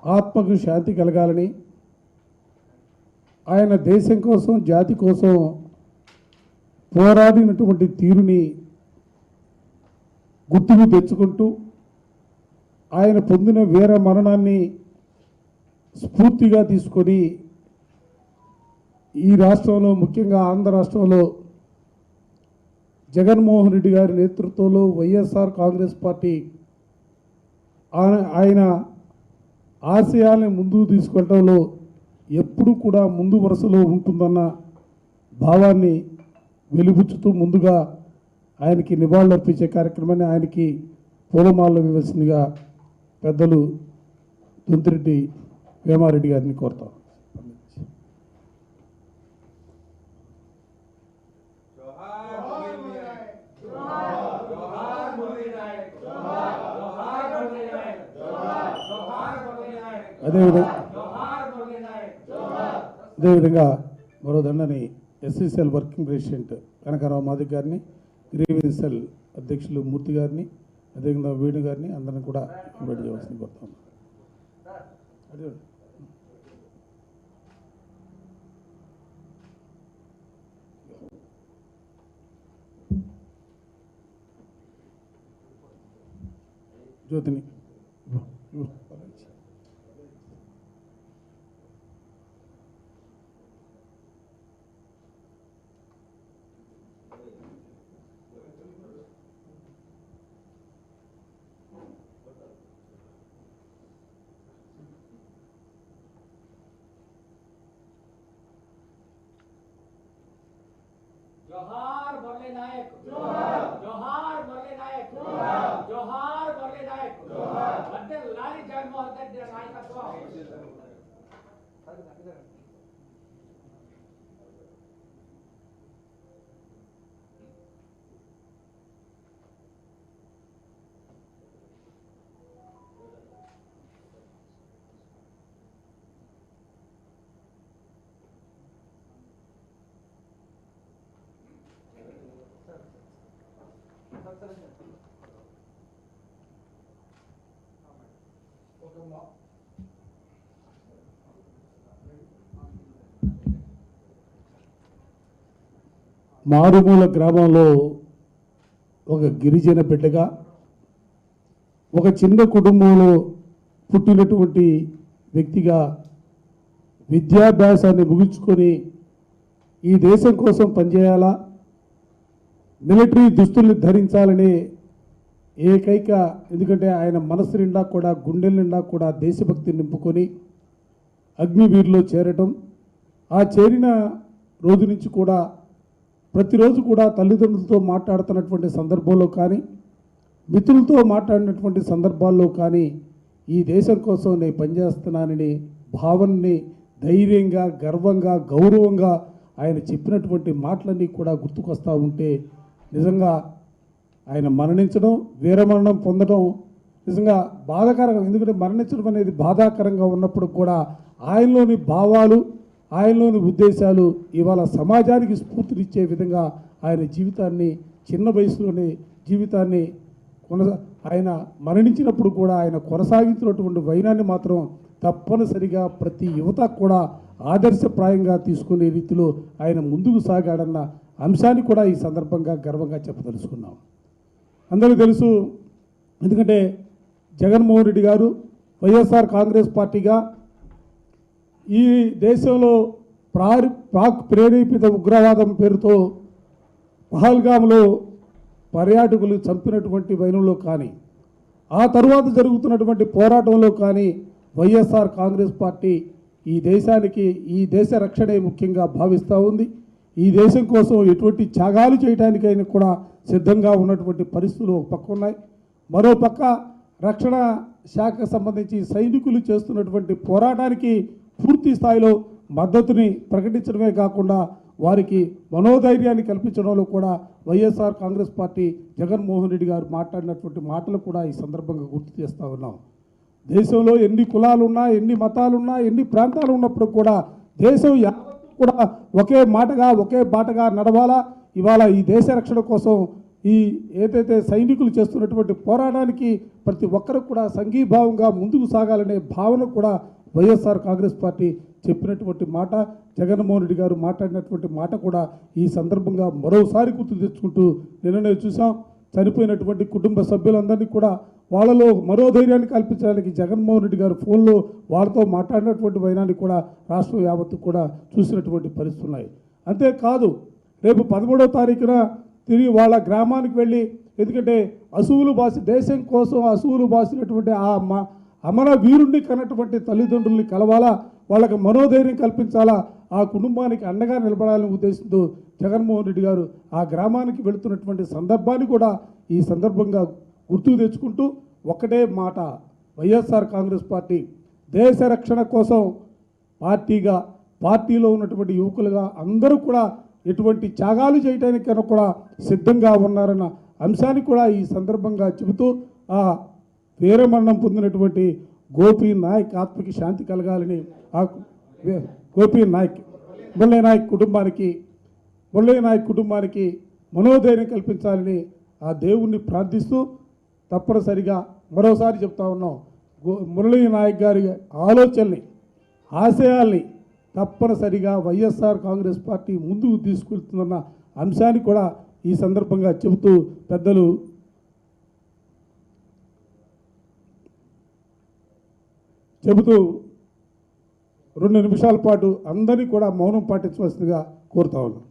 ఆత్మకు శాంతి కలగాలని, ఆయన దేశం కోసం జాతి కోసం పోరాడినటువంటి తీరుని గుర్తుకు తెచ్చుకుంటూ ఆయన పొందిన వీర మరణాన్ని స్ఫూర్తిగా తీసుకొని ఈ రాష్ట్రంలో, ముఖ్యంగా ఆంధ్ర రాష్ట్రంలో జగన్మోహన్ రెడ్డి గారి నేతృత్వంలో వైఎస్ఆర్ కాంగ్రెస్ పార్టీ ఆయన ఆశయాల్ని ముందుకు తీసుకెళ్ళడంలో ఎప్పుడు కూడా ముందు వరుసలో ఉంటుందన్న భావాన్ని వెలిబుచ్చుతూ ముందుగా ఆయనకి నివాళులర్పించే కార్యక్రమాన్ని, ఆయనకి పూలమాలలు ఇవ్వాల్సిందిగా పెద్దలు దొంతిరెడ్డి వేమారెడ్డి గారిని కోరుతాం. అదేవిధంగా మరో దండని ఎస్సీసీఎల్ వర్కింగ్ ప్రెసిడెంట్ కనకారావు మాదిక్ గారిని, గ్రీవెన్సెల్ అధ్యక్షులు మూర్తి గారిని, అదేవిధంగా వేణు గారిని అందరిని కూడా ఇన్వైట్ చేయవలసింది కోరుతాం. అదే జ్యోతిని जोहार मुरली नायक, जोहार जोहार मुरली नायक, जोहार जोहार मुरली नायक, जोहार वंदे लाली जगन्मोहन रेड्डी नायकत्व. మారుమూల గ్రామంలో ఒక గిరిజన బిడ్డగా, ఒక చిన్న కుటుంబంలో పుట్టినటువంటి వ్యక్తిగా విద్యాభ్యాసాన్ని ముగించుకొని ఈ దేశం కోసం పనిచేయాలా, మిలిటరీ దుస్తుల్ని ధరించాలనే ఏకైక, ఎందుకంటే ఆయన మనసు నిండా కూడా, గుండెల నిండా కూడా దేశభక్తి నింపుకొని అగ్నివీరులో చేరటం, ఆ చేరిన రోజు నుంచి కూడా ప్రతిరోజు కూడా తల్లిదండ్రులతో మాట్లాడుతున్నటువంటి సందర్భంలో కానీ, మిత్రులతో మాట్లాడినటువంటి సందర్భాల్లో కానీ ఈ దేశం కోసం నేను పనిచేస్తున్నానని భావనని ధైర్యంగా, గర్వంగా, గౌరవంగా ఆయన చెప్పినటువంటి మాటలన్నీ కూడా గుర్తుకొస్తూ ఉంటే నిజంగా ఆయన మరణించడం, వీరమరణం పొందడం నిజంగా బాధాకరంగా. ఎందుకంటే మరణించడం అనేది బాధాకరంగా ఉన్నప్పుడు కూడా ఆయనలోని భావాలు, ఆయనలోని ఉద్దేశాలు ఇవాళ సమాజానికి స్ఫూర్తినిచ్చే విధంగా ఆయన జీవితాన్ని, చిన్న వయసులోనే జీవితాన్ని ఆయన మరణించినప్పుడు కూడా ఆయన కొనసాగించినటువంటి వైనాన్ని మాత్రం తప్పనిసరిగా ప్రతి యువత కూడా ఆదర్శప్రాయంగా తీసుకునే రీతిలో ఆయన ముందుకు సాగాడన్న అంశాన్ని కూడా ఈ సందర్భంగా గర్వంగా చెప్పదలుచుకున్నాం. అందరికీ తెలుసు, ఎందుకంటే జగన్మోహన్ రెడ్డి గారు వైఎస్ఆర్ కాంగ్రెస్ పార్టీగా ఈ దేశంలో పాక్ ప్రేరేపిత ఉగ్రవాదం పేరుతో పహల్గామ్లో పర్యాటకులు చంపినటువంటి వైనంలో కానీ, ఆ తరువాత జరుగుతున్నటువంటి పోరాటంలో కానీ వైఎస్ఆర్ కాంగ్రెస్ పార్టీ ఈ దేశానికి, ఈ దేశ రక్షణే ముఖ్యంగా భావిస్తూ ఉంది. ఈ దేశం కోసం ఎటువంటి త్యాగాలు చేయడానికైనా కూడా సిద్ధంగా ఉన్నటువంటి పరిస్థితులు ఒక పక్క ఉన్నాయి. మరో పక్క రక్షణ శాఖకు సంబంధించి సైనికులు చేస్తున్నటువంటి పోరాటానికి పూర్తి స్థాయిలో మద్దతుని ప్రకటించడమే కాకుండా వారికి మనోధైర్యాన్ని కల్పించడంలో కూడా వైఎస్ఆర్ కాంగ్రెస్ పార్టీ, జగన్మోహన్ రెడ్డి గారు మాట్లాడినటువంటి మాటలు కూడా ఈ సందర్భంగా గుర్తు చేస్తూ ఉన్నాం. దేశంలో ఎన్ని కులాలున్నా, ఎన్ని మతాలున్నా, ఎన్ని ప్రాంతాలు ఉన్నప్పుడు కూడా దేశం యావత్తు కూడా ఒకే మాటగా, ఒకే బాటగా నడవాలా. ఇవాళ ఈ దేశ రక్షణ కోసం ఈ ఏదైతే సైనికులు చేస్తున్నటువంటి పోరాటానికి ప్రతి ఒక్కరు కూడా సంఘీభావంగా ముందుకు సాగాలనే భావన కూడా వైఎస్ఆర్ కాంగ్రెస్ పార్టీ చెప్పినటువంటి మాట, జగన్మోహన్ రెడ్డి గారు మాట్లాడినటువంటి మాట కూడా ఈ సందర్భంగా మరోసారి గుర్తు తెచ్చుకుంటూ నిన్ననే చూసాం. చనిపోయినటువంటి కుటుంబ సభ్యులందరినీ కూడా వాళ్ళలో మరో ధైర్యాన్ని కల్పించడానికి జగన్మోహన్ రెడ్డి గారు ఫోన్లో వాళ్ళతో మాట్లాడినటువంటి వైనాన్ని కూడా రాష్ట్రం యావత్తు కూడా చూసినటువంటి పరిస్థితులు ఉన్నాయి. అంతేకాదు రేపు 13వ తారీఖున తిరిగి వాళ్ళ గ్రామానికి వెళ్ళి, ఎందుకంటే అసువులు బాసి దేశం కోసం అసువులు బాసినటువంటి ఆ అమర వీరుణ్ణి కన్నటువంటి తల్లిదండ్రుల్ని కలవాలా, వాళ్ళకి మనోధైర్యం కల్పించాలా, ఆ కుటుంబానికి అండగా నిలబడాలనే ఉద్దేశంతో జగన్మోహన్ రెడ్డి గారు ఆ గ్రామానికి వెళుతున్నటువంటి సందర్భాన్ని కూడా ఈ సందర్భంగా గుర్తుకు తెచ్చుకుంటూ ఒక్కటే మాట, వైఎస్ఆర్ కాంగ్రెస్ పార్టీ దేశ రక్షణ కోసం పార్టీగా, పార్టీలో ఉన్నటువంటి యువకులుగా అందరూ కూడా ఎటువంటి త్యాగాలు చేయడానికైనా కూడా సిద్ధంగా ఉన్నారన్న అంశాన్ని కూడా ఈ సందర్భంగా చెబుతూ ఆ వీరమరణం పొందినటువంటి గోపి నాయక్ ఆత్మకి శాంతి కలగాలని, ఆ గోపి నాయక్ మురళీ నాయక్ కుటుంబానికి మనోధైర్యం కల్పించాలని ఆ దేవుణ్ణి ప్రార్థిస్తూ తప్పనిసరిగా మరోసారి చెప్తా ఉన్నాం, మురళీ నాయక్ గారి ఆలోచనల్ని, ఆశయాల్ని తప్పనిసరిగా వైఎస్ఆర్ కాంగ్రెస్ పార్టీ ముందుకు తీసుకెళ్తుందన్న అంశాన్ని కూడా ఈ సందర్భంగా చెబుతూ పెద్దలు చెబుతూ 2 నిమిషాల పాటు అందరినీ కూడా మౌనం పాటించవలసిందిగా కోరుతా ఉన్నాం.